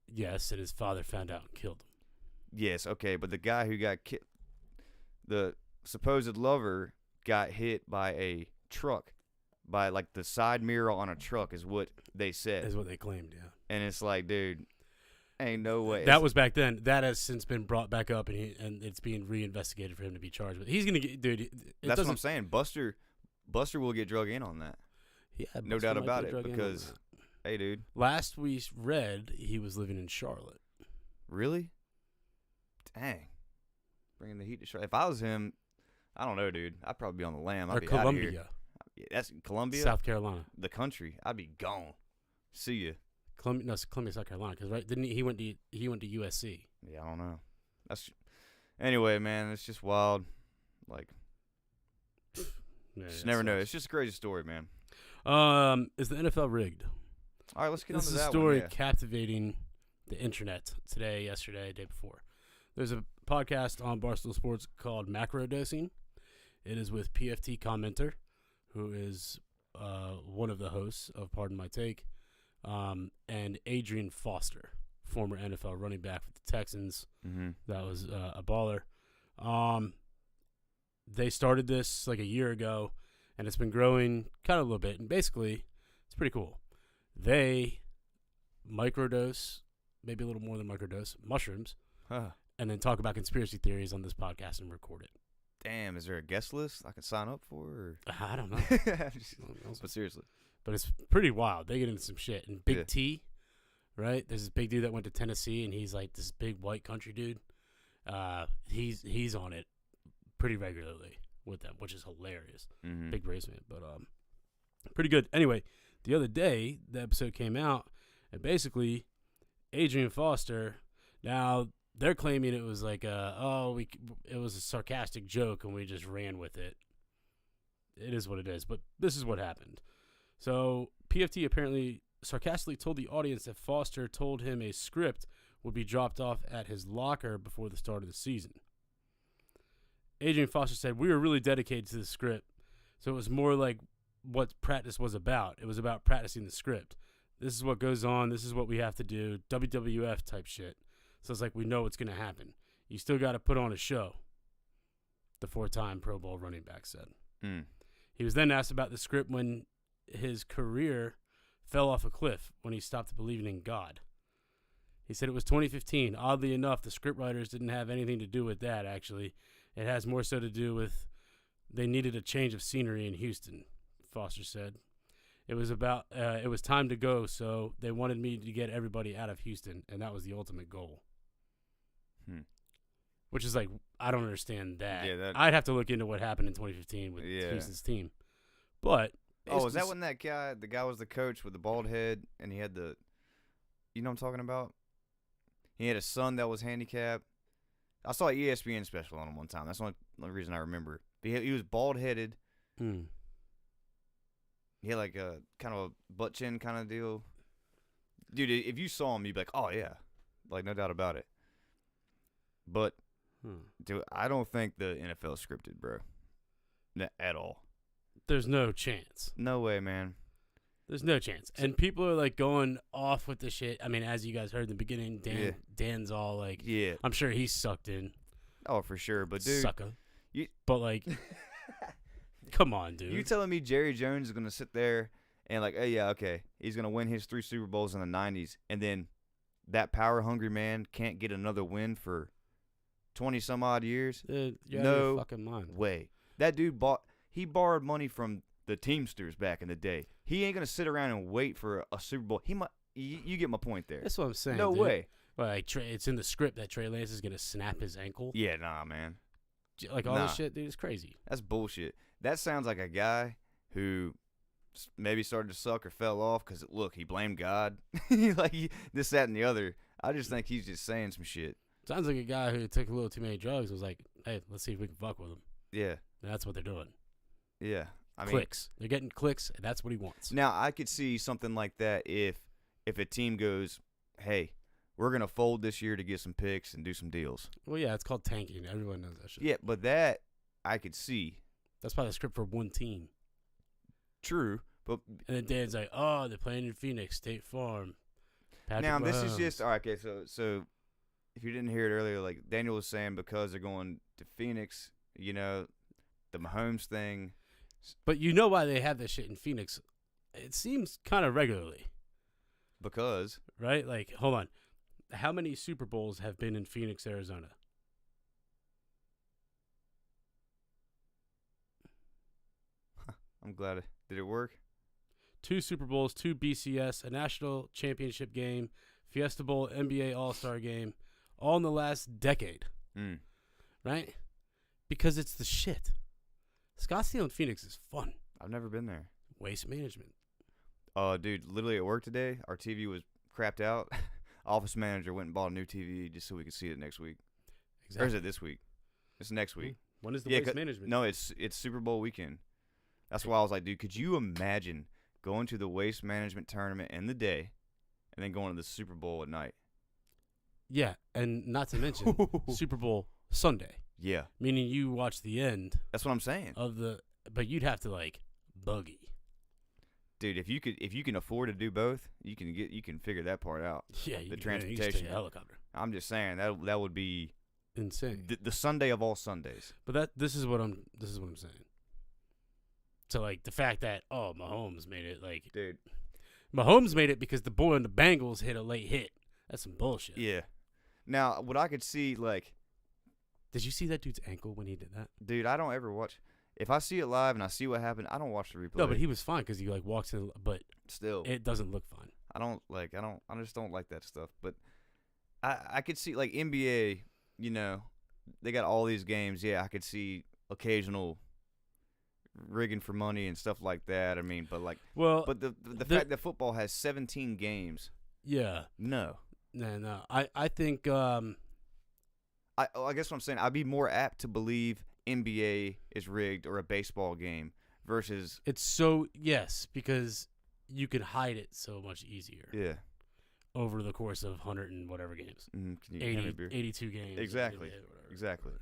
S1: Yes, and his father found out and killed him.
S2: Yes, okay, but the guy who got the supposed lover got hit by a truck, by, like, the side mirror on a truck is what they said.
S1: Is what they claimed, yeah.
S2: And it's like, dude, ain't no way.
S1: That was back then. That has since been brought back up, and it's being reinvestigated for him to be charged with. He's gonna get, dude.
S2: That's what I'm saying. Buster will get drug in on that.
S1: Yeah,
S2: no doubt about it. Because, hey, dude.
S1: Last we read, he was living in Charlotte.
S2: Really? Dang. Bringing the heat to Charlotte. If I was him, I don't know, dude. I'd probably be on the lam. I'd be
S1: Columbia.
S2: Out of here. Yeah, that's Columbia,
S1: South Carolina,
S2: the country. I'd be gone. See ya.
S1: Columbia, South Carolina. Because right, didn't he went to USC?
S2: Yeah, I don't know. Anyway, man. It's just wild. Like, just never know. It's just a crazy story, man.
S1: Is the NFL rigged?
S2: All right, let's get on to that.
S1: This is a story captivating the internet today, yesterday, day before. There's a podcast on Barstool Sports called Macro Dosing. It is with PFT commenter, who is one of the hosts of Pardon My Take, and Adrian Foster, former NFL running back for the Texans.
S2: Mm-hmm.
S1: That was a baller. They started this like a year ago, and it's been growing kind of a little bit. And basically, it's pretty cool. They microdose, maybe a little more than microdose, mushrooms, and then talk about conspiracy theories on this podcast and record it.
S2: Damn, is there a guest list I can sign up for? Or?
S1: I don't know.
S2: But seriously.
S1: But it's pretty wild. They get into some shit. And Big T, right? There's this big dude that went to Tennessee, and he's like this big white country dude. He's on it pretty regularly with them, which is hilarious.
S2: Mm-hmm.
S1: Big race man, but pretty good. Anyway, the other day the episode came out, and basically Adrian Foster. Now they're claiming it was like it was a sarcastic joke and we just ran with it. It is what it is, but this is what happened. So PFT apparently sarcastically told the audience that Foster told him a script would be dropped off at his locker before the start of the season. Adrian Foster said, "We were really dedicated to the script, so it was more like what practice was about. It was about practicing the script. This is what goes on. This is what we have to do. WWF type shit. So it's like we know what's going to happen. You still got to put on a show," the 4-time Pro Bowl running back said. He was then asked about the script when his career fell off a cliff when he stopped believing in God. He said it was 2015. Oddly enough, the scriptwriters didn't have anything to do with that, actually. It has more so to do with they needed a change of scenery in Houston, Foster said. It was about it was time to go, so they wanted me to get everybody out of Houston, and that was the ultimate goal. Which is like, I don't understand that.
S2: Yeah,
S1: I'd have to look into what happened in 2015 with Houston's team. But
S2: is that when the guy was the coach with the bald head, and he had you know what I'm talking about? He had a son that was handicapped. I saw an ESPN special on him one time. That's the only reason I remember. He was bald-headed. He had like a kind of a butt chin kind of deal. Dude, if you saw him, you'd be like, oh, yeah. Like, no doubt about it. But, dude, I don't think the NFL is scripted, bro. At all.
S1: There's no chance.
S2: No way, man.
S1: There's no chance. And people are, like, going off with the shit. I mean, as you guys heard in the beginning, Dan's all, like, I'm sure he's sucked in.
S2: Oh, for sure. But, dude.
S1: Sucker. But, like, come on, dude.
S2: You telling me Jerry Jones is going to sit there and, like, hey, yeah, okay, he's going to win his 3 Super Bowls in the 90s, and then that power-hungry man can't get another win for 20-some-odd years?
S1: You're out of your fucking mind.
S2: Way. That dude borrowed money from the Teamsters back in the day. He ain't gonna sit around and wait for a Super Bowl. He might. You get my point there.
S1: That's what I'm saying.
S2: No
S1: dude.
S2: way.
S1: Well, like it's in the script that Trey Lance is gonna snap his ankle.
S2: Yeah, nah, man.
S1: Like all this shit, dude, it's crazy.
S2: That's bullshit. That sounds like a guy who maybe started to suck or fell off because look, he blamed God, this, that, and the other. I just think he's just saying some shit.
S1: Sounds like a guy who took a little too many drugs. Was like, hey, let's see if we can fuck with him.
S2: Yeah,
S1: and that's what they're doing.
S2: Yeah.
S1: Clicks. They're getting clicks, and that's what he wants.
S2: Now, I could see something like that if a team goes, hey, we're going to fold this year to get some picks and do some deals.
S1: Well, yeah, it's called tanking. Everyone knows that shit.
S2: Yeah, but that I could see.
S1: That's probably the script for one team.
S2: True. But
S1: and then Dan's like, oh, they're playing in Phoenix, State Farm. Patrick
S2: now,
S1: Mahomes.
S2: this is just, all right, okay, so if you didn't hear it earlier, like Daniel was saying because they're going to Phoenix, you know, the Mahomes thing.
S1: But you know why they have this shit in Phoenix? It seems kind of regularly.
S2: Because?
S1: Right? Like, hold on. How many Super Bowls have been in Phoenix, Arizona?
S2: I'm glad. Did it work?
S1: 2 Super Bowls, 2 BCS, a national championship game, Fiesta Bowl, NBA All-Star game, all in the last decade. Right? Because it's the shit. Scottsdale and Phoenix is fun.
S2: I've never been there.
S1: Waste management.
S2: Dude, literally at work today, our TV was crapped out. Office manager went and bought a new TV just so we could see it next week.
S1: Exactly.
S2: Or is it this week? It's next week.
S1: When is the waste management?
S2: No, it's Super Bowl weekend. That's why I was like, dude, could you imagine going to the waste management tournament in the day and then going to the Super Bowl at night?
S1: Yeah, and not to mention Super Bowl Sunday.
S2: Yeah.
S1: Meaning you watch the end.
S2: That's what I'm saying.
S1: But you'd have to like buggy.
S2: Dude, if you can afford to do both, you can figure that part out.
S1: Yeah,
S2: the transportation.
S1: You take a helicopter.
S2: I'm just saying that would be
S1: insane.
S2: The Sunday of all Sundays.
S1: But this is what I'm saying. So like the fact that Mahomes made it, like,
S2: dude,
S1: Mahomes made it because the boy on the Bengals hit a late hit. That's some bullshit.
S2: Yeah. Now, what I could see, like,
S1: did you see that dude's ankle when he did that?
S2: Dude, I don't ever watch. If I see it live and I see what happened, I don't watch the replay.
S1: No, but he was fine because he like walks in, but
S2: still,
S1: it doesn't look fine.
S2: I just don't like that stuff. But I could see like NBA, you know, they got all these games. Yeah, I could see occasional rigging for money and stuff like that. I mean, but like, but the fact that football has 17 games.
S1: Yeah.
S2: No.
S1: I think.
S2: I guess what I'm saying, I'd be more apt to believe NBA is rigged or a baseball game versus.
S1: It's so, yes, because you can hide it so much easier.
S2: Yeah. Over
S1: the course of 100 and whatever games. 82 games.
S2: Exactly. Exactly.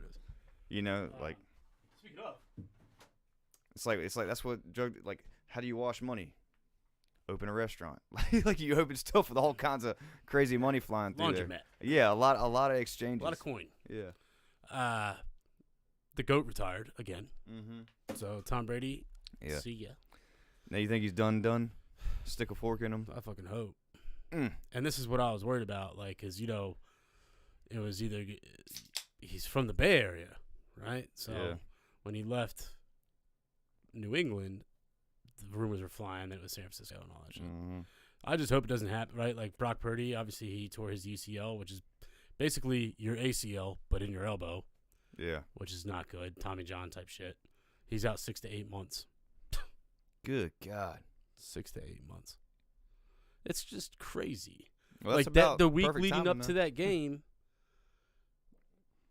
S2: You know, like.
S1: Speaking of.
S2: It's like that's what like, how do you wash money? Open a restaurant. Like you open stuff with all kinds of crazy money flying through there.
S1: Laundromat.
S2: Yeah, a lot of exchanges.
S1: A lot of coin.
S2: Yeah.
S1: The GOAT retired again.
S2: Mm-hmm.
S1: So Tom Brady,
S2: yeah.
S1: See ya.
S2: Now you think he's done? Stick a fork in him?
S1: I fucking hope. And this is what I was worried about, like, because, you know, it was either he's from the Bay Area, right? So when he left New England, the rumors were flying that it was San Francisco and all that shit.
S2: Mm-hmm.
S1: I just hope it doesn't happen, right? Like Brock Purdy, obviously he tore his UCL, which is basically your ACL, but in your elbow.
S2: Yeah.
S1: Which is not good. Tommy John type shit. He's out 6 to 8 months.
S2: Good God.
S1: 6 to 8 months. It's just crazy.
S2: Well,
S1: like that, the week leading up to that game,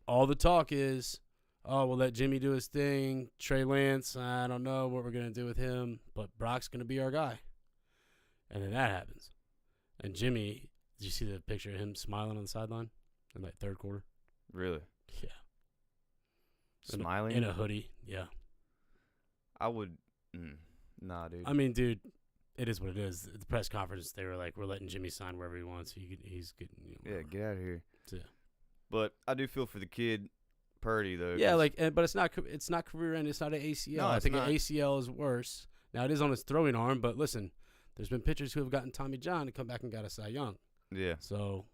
S1: all the talk is, oh, we'll let Jimmy do his thing. Trey Lance, I don't know what we're going to do with him, but Brock's going to be our guy. And then that happens. And Jimmy, did you see the picture of him smiling on the sideline in that third quarter?
S2: Really?
S1: Yeah.
S2: Smiling?
S1: In a hoodie, yeah.
S2: I would, nah, dude.
S1: I mean, dude, it is what it is. At the press conference, they were like, we're letting Jimmy sign wherever he wants. He's getting,
S2: yeah, get out of here.
S1: So, yeah.
S2: But I do feel for the kid, Purdy, though.
S1: Yeah, but it's not career end. It's not an ACL.
S2: No,
S1: I think
S2: not.
S1: an ACL is worse. Now, it is on his throwing arm, but listen, there's been pitchers who have gotten Tommy John and come back and got a Cy Young.
S2: Yeah.
S1: So,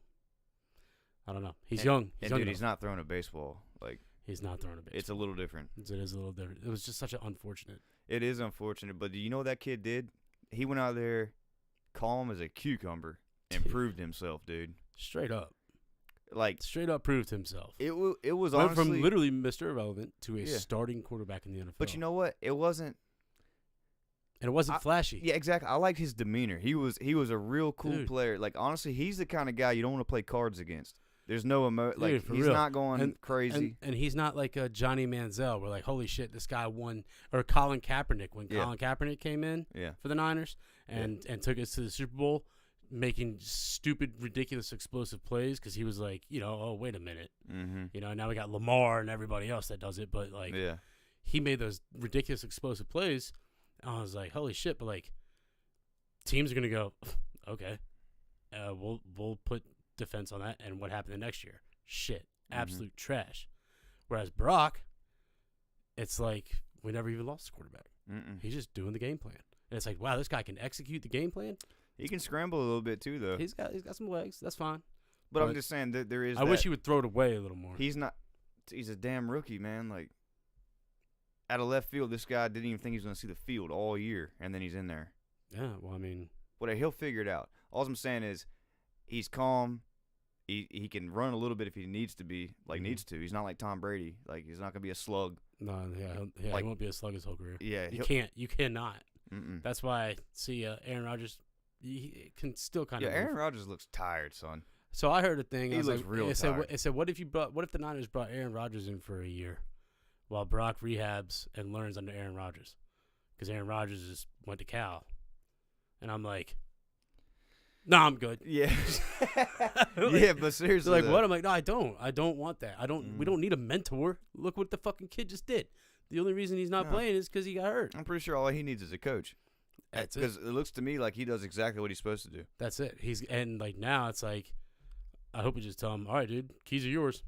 S1: I don't know. He's young.
S2: He's not throwing a baseball. Like,
S1: he's not throwing a baseball.
S2: It's a little different.
S1: It is a little different. It was just such an unfortunate.
S2: It is unfortunate, but do you know what that kid did? He went out there calm as a cucumber and proved himself, dude.
S1: Straight up.
S2: Like,
S1: straight up proved himself.
S2: It was
S1: went
S2: honestly
S1: from literally Mr. Irrelevant to a starting quarterback in the NFL.
S2: But you know what? It wasn't.
S1: And it wasn't flashy.
S2: Yeah, exactly. I liked his demeanor. He was a real cool player. Like, honestly, he's the kind of guy you don't want to play cards against. There's no like he's
S1: real.
S2: not going crazy.
S1: And he's not like a Johnny Manziel where like, holy shit, this guy won, or Colin Kaepernick when Colin Kaepernick came in for the Niners and took us to the Super Bowl, making stupid, ridiculous, explosive plays because he was like, oh, wait a minute.
S2: Mm-hmm.
S1: Now we got Lamar and everybody else that does it, but like he made those ridiculous, explosive plays. And I was like, holy shit, but like teams are going to go, okay, we'll put defense on that. And what happened the next year? Shit, absolute trash. Whereas Brock, it's like we never even lost the quarterback. He's just doing the game plan. And it's like, wow, this guy can execute the game plan.
S2: He can scramble a little bit too, though.
S1: He's got some legs. That's fine.
S2: But I'm just saying that there is.
S1: I wish he would throw it away a little more.
S2: He's not. He's a damn rookie, man. Like, out of left field, this guy didn't even think he was going to see the field all year, and then he's in there.
S1: Yeah, well, I mean,
S2: whatever, he'll figure it out. All I'm saying is, he's calm. He can run a little bit if he needs to be, needs to. He's not like Tom Brady. Like, he's not going to be a slug.
S1: No, he won't be a slug his whole career.
S2: Yeah,
S1: you cannot. That's why I see Aaron Rodgers. He can still kind of.
S2: Yeah, Aaron Rodgers looks tired, son.
S1: So I heard a thing.
S2: He looks real tired.
S1: It said, what if the Niners brought Aaron Rodgers in for a year, while Brock rehabs and learns under Aaron Rodgers, because Aaron Rodgers just went to Cal, and I'm like, no, I'm good.
S2: Yeah, yeah, but seriously,
S1: like what? I'm like, no, I don't want that. We don't need a mentor. Look what the fucking kid just did. The only reason he's not playing is because he got hurt.
S2: I'm pretty sure all he needs is a coach.
S1: That's it.
S2: Because it looks to me like he does exactly what he's supposed to do.
S1: That's it. Now it's like, I hope we just tell him, all right, dude, keys are yours.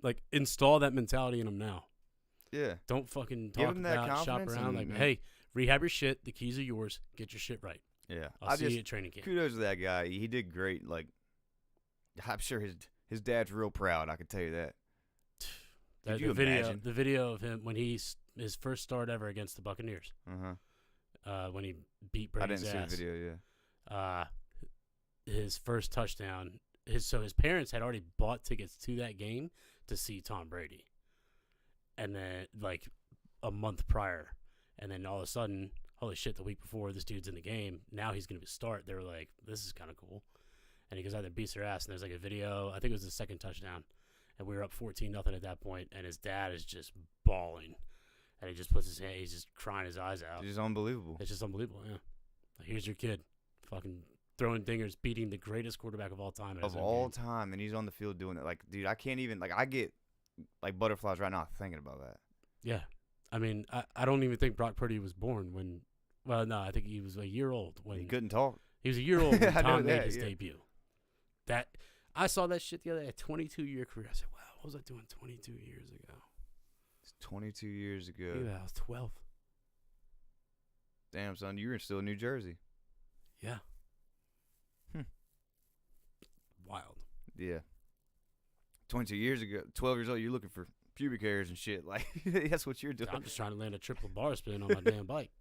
S1: Like, install that mentality in him now.
S2: Yeah.
S1: Don't fucking talk about, shop around. Like, hey, rehab your shit. The keys are yours. Get your shit right.
S2: Yeah.
S1: I'll see you at training camp.
S2: Kudos to that guy. He did great. Like, I'm sure his dad's real proud. I can tell you that. Could you imagine? The
S1: video of him when his first start ever against the Buccaneers. When he beat Brady's ass.
S2: I didn't see the video, yeah.
S1: His first touchdown. His parents had already bought tickets to that game to see Tom Brady. And then, like, a month prior. And then all of a sudden, holy shit, the week before, this dude's in the game. Now he's going to start. They were like, this is kind of cool. And he goes out there, beats their ass. And there's, like, a video. I think it was the second touchdown. And we were up 14-0 at that point. And his dad is just bawling. And he just puts his hand, he's just crying his eyes out.
S2: It's just unbelievable.
S1: It's just unbelievable, yeah. Like, here's your kid, fucking throwing dingers, beating the greatest quarterback of all time.
S2: Of all time, and he's on the field doing it. Like, dude, I can't even, like, I get, like, butterflies right now thinking about that.
S1: Yeah. I mean, I don't even think Brock Purdy was born when, well, no, I think he was a year old when.
S2: He couldn't talk.
S1: He was a year old when Tom made his debut. I saw that shit the other day, a 22-year career. I said, wow, what was I doing 22 years ago?
S2: 22 years ago.
S1: Yeah, I was 12.
S2: Damn, son, you were still in New Jersey.
S1: Yeah. Wild.
S2: Yeah. 22 years ago, 12 years old, you're looking for pubic hairs and shit. Like that's what you're doing.
S1: I'm just trying to land a triple bar spin on my damn bike.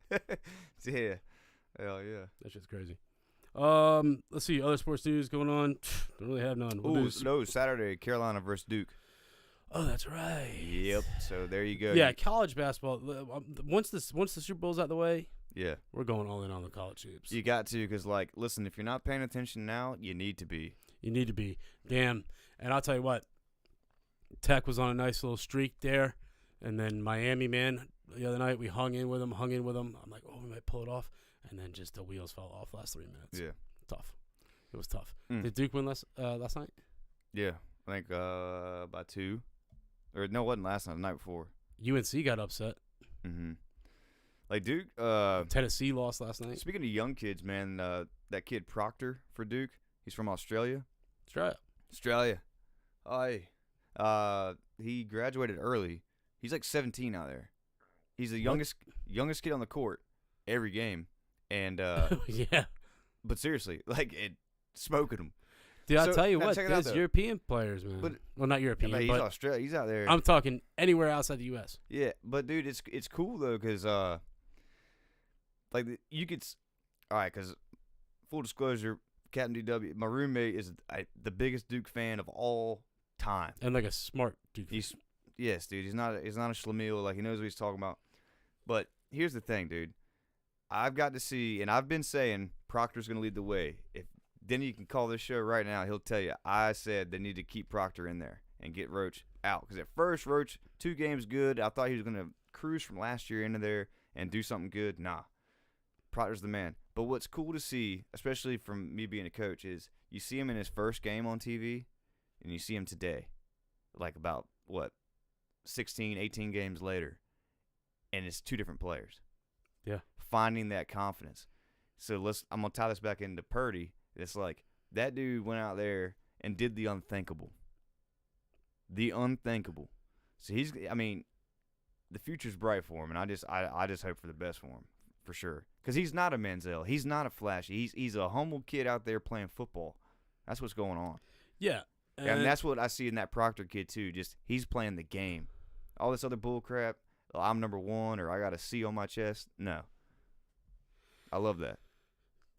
S2: Yeah. Hell yeah.
S1: That shit's crazy. Let's see. Other sports news going on. Don't really have none.
S2: No, Saturday, Carolina versus Duke.
S1: Oh, that's right.
S2: Yep. So there you go.
S1: Yeah, college basketball. Once the Super Bowl's out of the way,
S2: yeah,
S1: we're going all in on the college hoops.
S2: You got to, because like, listen, if you're not paying attention now, you need to be.
S1: You need to be. Damn. And I'll tell you what. Tech was on a nice little streak there, and then Miami, man, the other night we hung in with them. I'm like, oh, we might pull it off, and then just the wheels fell off last 3 minutes.
S2: Yeah,
S1: tough. It was tough. Did Duke win last night?
S2: Yeah, I think by 2, or no, it wasn't last night. The night before.
S1: UNC got upset.
S2: Mm-hmm. Like Duke,
S1: Tennessee lost last night.
S2: Speaking of young kids, man, that kid Proctor for Duke, he's from Australia. Australia. He graduated early. He's like 17 out there. He's the youngest kid on the court every game, and
S1: yeah.
S2: But seriously, like it smoking him.
S1: Dude, I'll tell you what, there's European players, man. Well, not European,
S2: but he's Australia. He's out there.
S1: I'm talking anywhere outside the U.S.
S2: Yeah, but dude, it's cool though, because like you could, all right, because full disclosure, Captain DW, my roommate is the biggest Duke fan of all time,
S1: and like a smart Duke fan.
S2: Yes, dude. He's not a schlemiel. Like, he knows what he's talking about. But here's the thing, dude. I've got to see, and I've been saying Proctor's going to lead the way. If then you can call this show right now. He'll tell you I said they need to keep Proctor in there and get Roach out. Because at first, Roach, 2 games good. I thought he was going to cruise from last year into there and do something good. Nah. Proctor's the man. But what's cool to see, especially from me being a coach, is you see him in his first game on TV and you see him today. Like about, 16, 18 games later. And it's 2 different players.
S1: Yeah.
S2: Finding that confidence. So I'm going to tie this back into Purdy. It's like that dude went out there and did the unthinkable. The unthinkable. So the future's bright for him, and I just hope for the best for him, for sure. Because he's not a Manziel. He's not a flashy. He's a humble kid out there playing football. That's what's going on.
S1: Yeah.
S2: And that's what I see in that Proctor kid, too. Just he's playing the game. All this other bull crap, I'm number 1 or I got a C on my chest. No. I love that.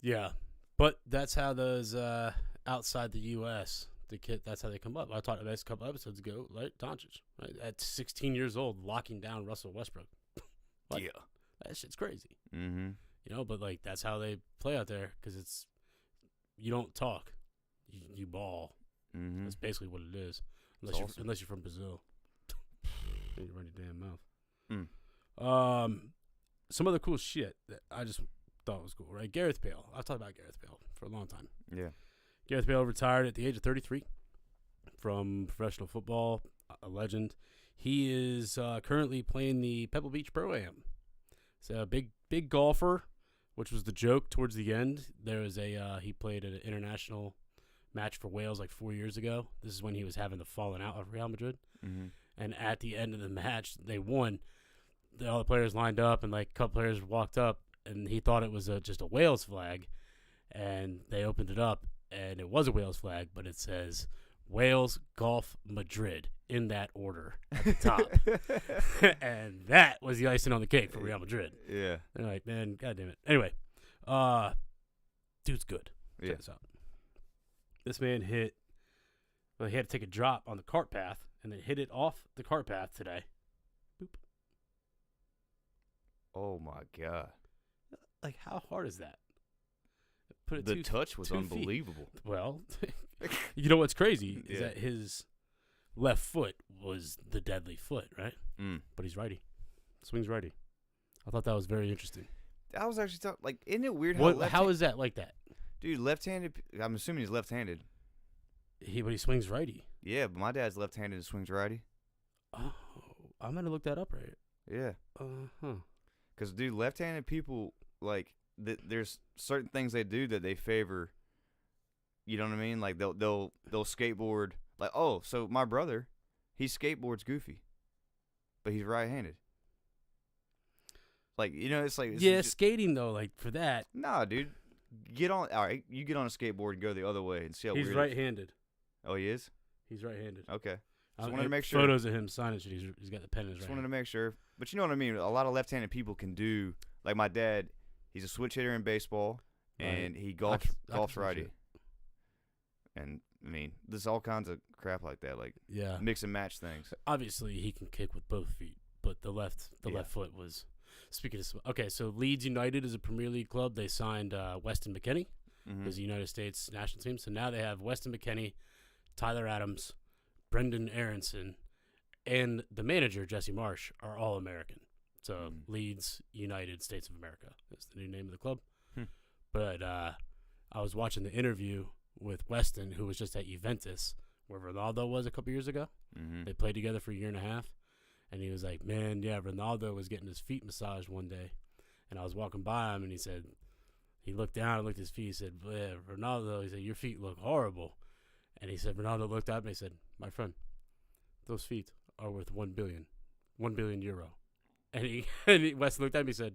S1: Yeah. But that's how those outside the U.S., that's how they come up. I talked about this a couple episodes ago, right? Doncic, right? At 16 years old, locking down Russell Westbrook.
S2: Yeah.
S1: That shit's crazy.
S2: Mm-hmm.
S1: But like that's how they play out there because you don't talk, you ball.
S2: Mm-hmm.
S1: That's basically what it is, unless you're from Brazil. Then you run your damn mouth. Some other cool shit that I just thought was cool, right? Gareth Bale. I've talked about Gareth Bale for a long time.
S2: Yeah.
S1: Gareth Bale retired at the age of 33 from professional football, a legend. He is currently playing the Pebble Beach Pro-Am. So a big golfer, which was the joke towards the end. There was he played at an international match for Wales like 4 years ago. This is when he was having the falling out of Real Madrid.
S2: Mm-hmm.
S1: And at the end of the match, they won. All the players lined up, and like a couple players walked up, and he thought it was just a Wales flag. And they opened it up, and it was a Wales flag, but it says Wales Golf Madrid in that order at the top. And that was the icing on the cake for Real Madrid.
S2: Yeah.
S1: They're like, man, God damn it. Anyway, dude's good. Check this out. This man he had to take a drop on the cart path and then hit it off the cart path today. Boop.
S2: Oh, my God.
S1: Like, how hard is that? Put it
S2: the touch was
S1: 2
S2: unbelievable.
S1: feet. Well, you know what's crazy is that his left foot was the deadly foot, right? But he's righty. Swings righty. I thought that was very interesting.
S2: I was actually like, isn't it weird
S1: how is that like that?
S2: Dude, left-handed, I'm assuming he's left-handed.
S1: But he swings righty.
S2: Yeah, but my dad's left-handed and swings righty.
S1: Oh, I'm going to look that up right.
S2: Yeah.
S1: Uh-huh.
S2: Because, dude, left-handed people, like, there's certain things they do that they favor. You know what I mean? Like, they'll skateboard. Like, oh, so my brother, he skateboards goofy. But he's right-handed. Like, it's like... It's
S1: skating, though, like, for that.
S2: Nah, dude. All right, you get on a skateboard and go the other way and see how weird
S1: He's right-handed.
S2: Oh, he is?
S1: He's right-handed.
S2: Okay. Just wanted to make sure.
S1: Photos of him signing shit. He's got the pen in his
S2: Just
S1: right
S2: wanted to
S1: hand.
S2: make sure. But you know what I mean? A lot of left-handed people can do, like my dad, he's a switch hitter in baseball, and he golfs righty. And, I mean, there's all kinds of crap like that, like mix and match things.
S1: Obviously, he can kick with both feet, but the left foot was. Speaking of, okay, so Leeds United is a Premier League club. They signed Weston McKennie as the United States national team. So now they have Weston McKennie, Tyler Adams, Brendan Aronson, and the manager, Jesse Marsh, are all American. So Leeds United States of America is the new name of the club. But I was watching the interview with Weston, who was just at Juventus, where Ronaldo was a couple years ago. They played together for a year and a half. And he was like, man, yeah, Ronaldo was getting his feet massaged one day. And I was walking by him, and he said, he looked down and looked at his feet. He said, yeah, Ronaldo, he said, your feet look horrible. And he said, Ronaldo looked up and he said, my friend, those feet are worth 1 billion euro. And West looked at me and said,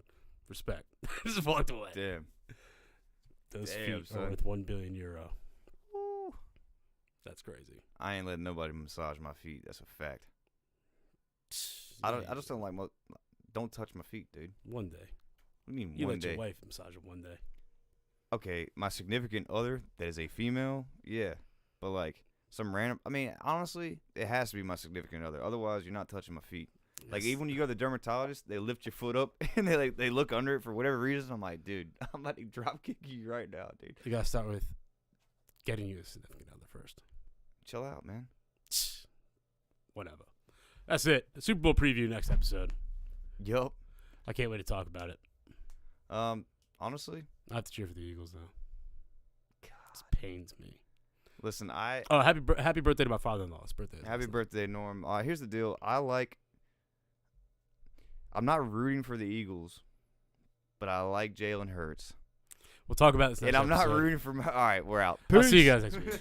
S1: respect. Just walked away.
S2: Damn.
S1: Those feet are worth 1 billion euro.
S2: Woo.
S1: That's crazy.
S2: I ain't letting nobody massage my feet. That's a fact. I just don't like don't touch my feet, dude.
S1: One day.
S2: What do you mean
S1: you
S2: one
S1: let
S2: day?
S1: your wife massage it one day.
S2: Okay, my significant other that is a female, yeah. But like some random, I mean, honestly, it has to be my significant other. Otherwise, you're not touching my feet. Yes. Like even when you go to the dermatologist, they lift your foot up and they look under it for whatever reason. I'm like, dude, I'm about to drop kick you right now, dude.
S1: You gotta start with getting you a significant other first.
S2: Chill out, man.
S1: Whatever. That's it. The Super Bowl preview next episode.
S2: Yup.
S1: I can't wait to talk about it.
S2: Honestly,
S1: I have to cheer for the Eagles now.
S2: God.
S1: This pains me.
S2: Listen,
S1: happy birthday to my father-in-law's birthday.
S2: Happy birthday, Norm. Here's the deal. I'm not rooting for the Eagles, but I like Jalen Hurts.
S1: We'll talk about this next episode.
S2: And I'm not rooting for all right, we're out.
S1: I'll see you guys next week.